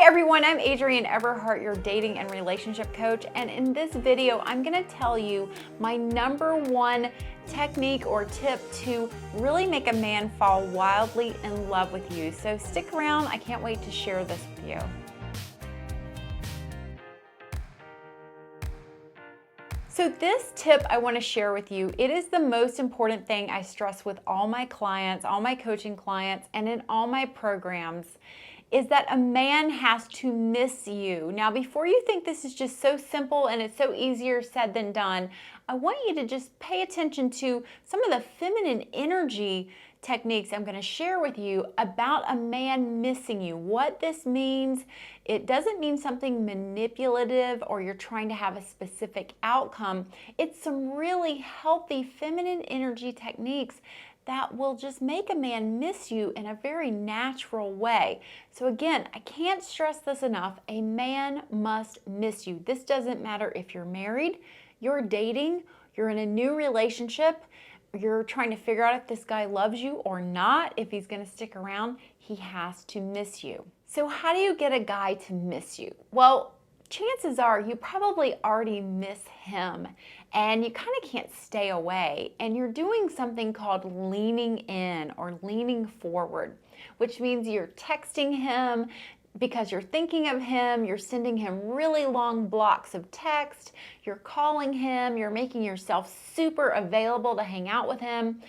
everyone, I'm Adrienne Everheart, your dating and relationship coach, and in this video I'm going to tell you my #1 technique or tip to really make a man fall wildly in love with you. So stick around, I can't wait to share this with you. So this tip I want to share with you, it is the most important thing I stress with all my clients, all my coaching clients, and in all my programs, is that a man has to miss you. Now, before you think this is just so simple and it's so easier said than done, I want you to just pay attention to some of the feminine energy techniques I'm going to share with you about a man missing you. What this means, it doesn't mean something manipulative or you're trying to have a specific outcome. It's some really healthy feminine energy techniques that will just make a man miss you in a very natural way. So again, I can't stress this enough. A man must miss you. This doesn't matter if you're married, you're dating, you're in a new relationship, you're trying to figure out if this guy loves you or not, if he's gonna stick around, he has to miss you. So how do you get a guy to miss you? Well, chances are you probably already miss him and you kind of can't stay away, and you're doing something called leaning in or leaning forward, which means you're texting him because you're thinking of him, you're sending him really long blocks of text, you're calling him, you're making yourself super available to hang out with him.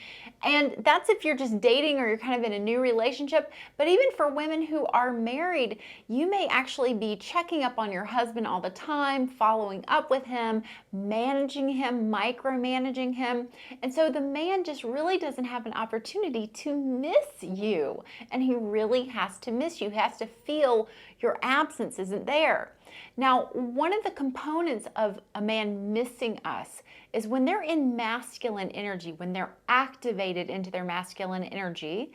And that's if you're just dating or you're kind of in a new relationship. But even for women who are married, you may actually be checking up on your husband all the time, following up with him, managing him, micromanaging him. And so the man just really doesn't have an opportunity to miss you. And he really has to miss you. He has to feel your absence isn't there. Now, one of the components of a man missing us is when they're in masculine energy, when they're activated into their masculine energy,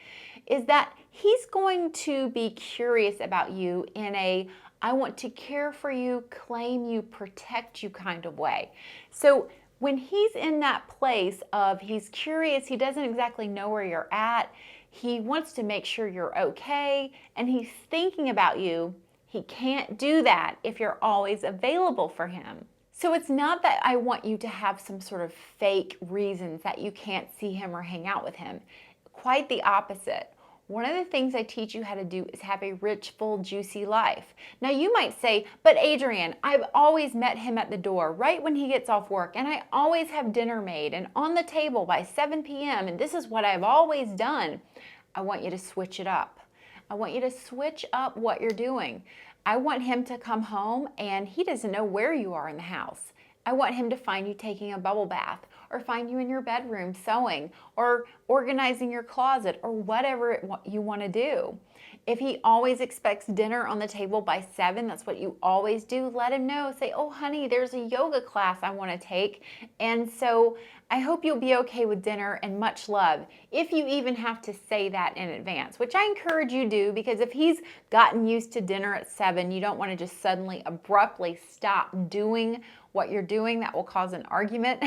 is that he's going to be curious about you in a I want to care for you, claim you, protect you kind of way. So when he's in that place of he's curious, he doesn't exactly know where you're at, he wants to make sure you're okay, and he's thinking about you, he can't do that if you're always available for him. So it's not that I want you to have some sort of fake reasons that you can't see him or hang out with him. Quite the opposite. One of the things I teach you how to do is have a rich, full, juicy life. Now you might say, but Adrienne, I've always met him at the door right when he gets off work, and I always have dinner made and on the table by 7 p.m. and this is what I've always done. I want you to switch it up. I want you to switch up what you're doing. I want him to come home and he doesn't know where you are in the house. I want him to find you taking a bubble bath or find you in your bedroom sewing or organizing your closet or whatever you want to do. If he always expects dinner on the table by 7, that's what you always do, let him know. Say, oh honey, there's a yoga class I want to take, and so I hope you'll be okay with dinner and much love. If you even have to say that in advance, which I encourage you do, because if he's gotten used to dinner at 7, you don't want to just suddenly abruptly stop doing what you're doing. That will cause an argument.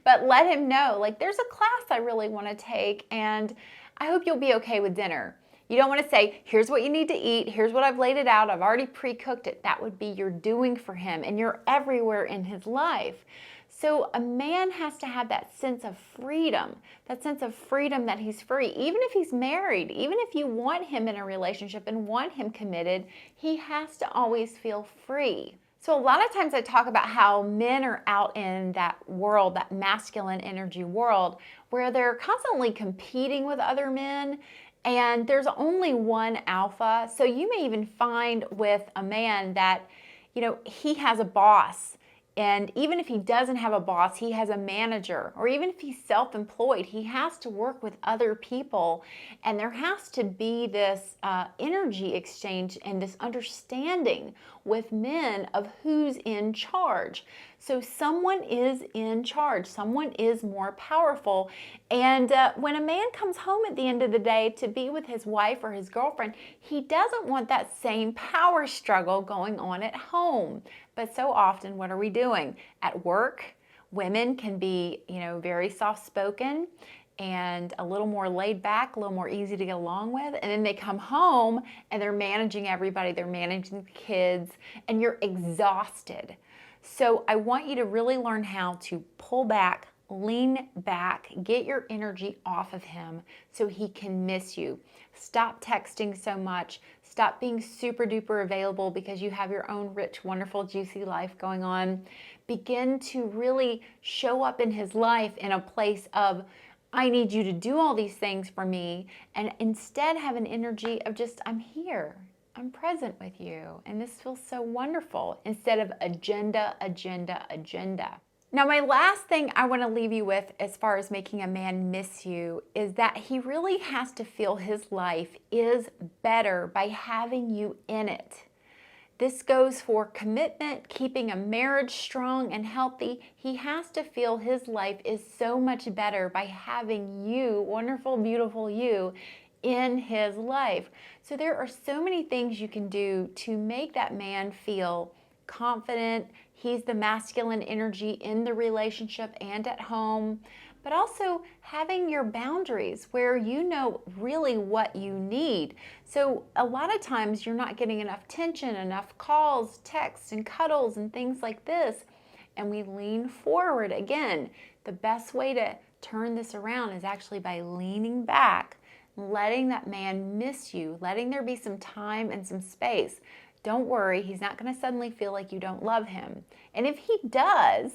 But let him know, like, there's a class I really want to take and I hope you'll be okay with dinner. You don't want to say, here's what you need to eat, here's what I've laid it out, I've already pre-cooked it. That would be you're doing for him and you're everywhere in his life. So a man has to have that sense of freedom that he's free. Even if he's married, even if you want him in a relationship and want him committed, he has to always feel free. So a lot of times I talk about how men are out in that world, that masculine energy world, where they're constantly competing with other men, and there's only one alpha. So you may even find with a man that, you know, he has a boss. And even if he doesn't have a boss, he has a manager. Or even if he's self-employed, he has to work with other people. And there has to be this energy exchange and this understanding with men of who's in charge. So someone is in charge. Someone is more powerful. And when a man comes home at the end of the day to be with his wife or his girlfriend, he doesn't want that same power struggle going on at home. But so often, what are we doing? At work, women can be, very soft-spoken and a little more laid back, a little more easy to get along with. And then they come home and they're managing everybody, they're managing the kids, and you're exhausted. So I want you to really learn how to pull back, lean back, get your energy off of him so he can miss you. Stop texting so much. Stop being super duper available because you have your own rich, wonderful, juicy life going on. Begin to really show up in his life in a place of, I need you to do all these things for me, and instead have an energy of just, I'm here, I'm present with you, and this feels so wonderful, instead of agenda, agenda, agenda. Now, my last thing I want to leave you with as far as making a man miss you is that he really has to feel his life is better by having you in it. This goes for commitment, keeping a marriage strong and healthy. He has to feel his life is so much better by having you, wonderful, beautiful you, in his life. So there are so many things you can do to make that man feel confident. He's the masculine energy in the relationship and at home, but also having your boundaries where you know really what you need. So a lot of times you're not getting enough attention, enough calls, texts, and cuddles and things like this, and we lean forward. Again, the best way to turn this around is actually by leaning back, letting that man miss you, letting there be some time and some space. Don't worry, he's not going to suddenly feel like you don't love him. And if he does,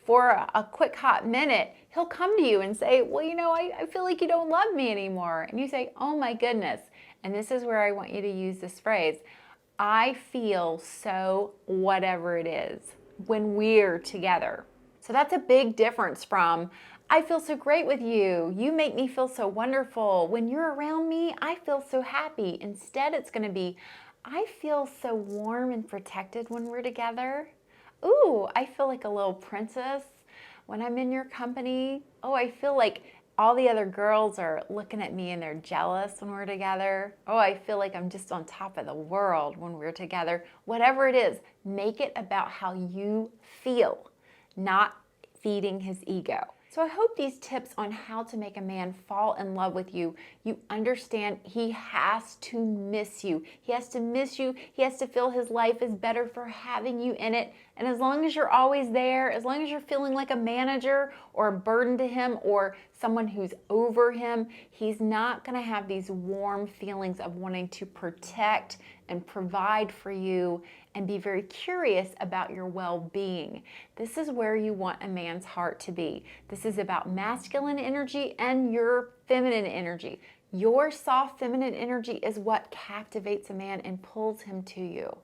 for a quick hot minute, he'll come to you and say, well, you know, I feel like you don't love me anymore. And you say, oh my goodness. And this is where I want you to use this phrase, I feel so whatever it is when we're together. So that's a big difference from, I feel so great with you. You make me feel so wonderful. When you're around me, I feel so happy. Instead, it's going to be, I feel so warm and protected when we're together. Ooh, I feel like a little princess when I'm in your company. Oh, I feel like all the other girls are looking at me and they're jealous when we're together. Oh, I feel like I'm just on top of the world when we're together. Whatever it is, make it about how you feel, not feeding his ego. So I hope these tips on how to make a man fall in love with you, you understand he has to miss you. He has to miss you. He has to feel his life is better for having you in it. And as long as you're always there, as long as you're feeling like a manager or a burden to him or someone who's over him, he's not going to have these warm feelings of wanting to protect and provide for you and be very curious about your well-being. This is where you want a man's heart to be. This is about masculine energy and your feminine energy. Your soft feminine energy is what captivates a man and pulls him to you.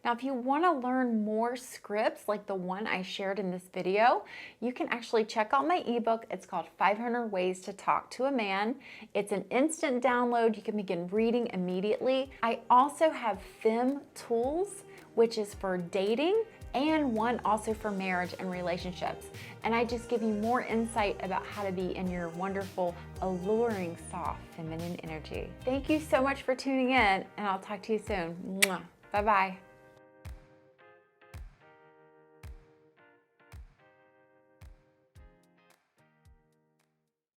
Now, if you want to learn more scripts like the one I shared in this video, you can actually check out my ebook. It's called 500 Ways to Talk to a Man. It's an instant download. You can begin reading immediately. I also have Fem Tools, which is for dating, and one also for marriage and relationships. And I just give you more insight about how to be in your wonderful, alluring, soft, feminine energy. Thank you so much for tuning in, and I'll talk to you soon. Mwah. Bye-bye.